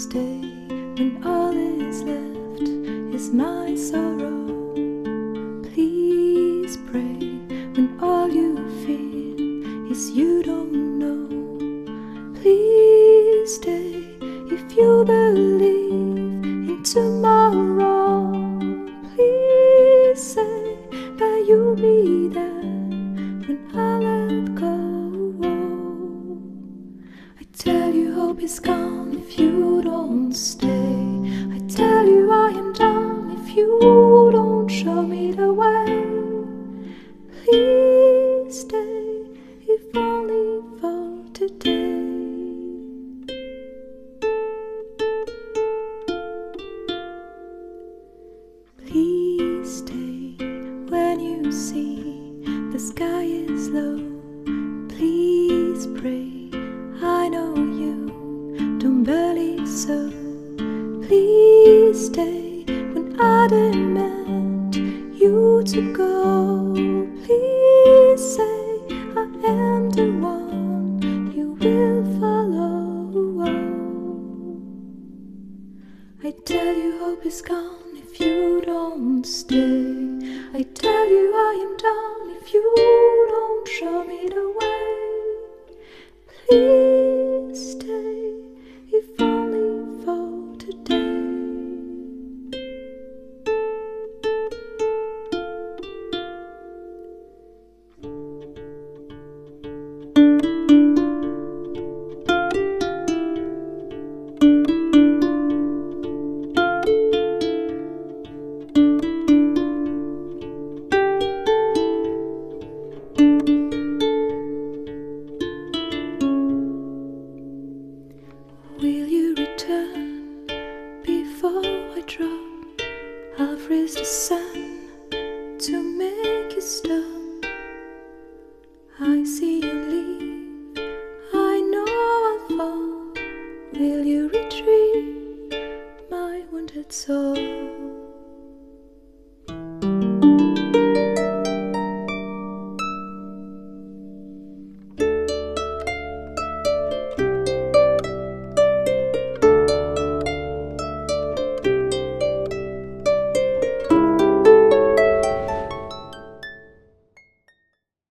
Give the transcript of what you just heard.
stay when all is left is my sorrow. Please pray when all you feel is you don't know. Please stay if you believe in tomorrow. Please say that you'll be there when I let go. I tell you hope is gone if you don't stay. I tell you I am done if you don't show me the way. Please stay if only for today. Please stay when you see the sky is low. Please pray, I know you don't believe so. Please stay when I demand you to go. Please say I am the one you will follow. I tell you hope is gone if you don't stay. I tell you I am done if you don't show me the way. Please stay if only for today. Will you return before I drop? I'll freeze the sun to make you stop. I see you leave, I know I'll fall. Will you retrieve my wounded soul?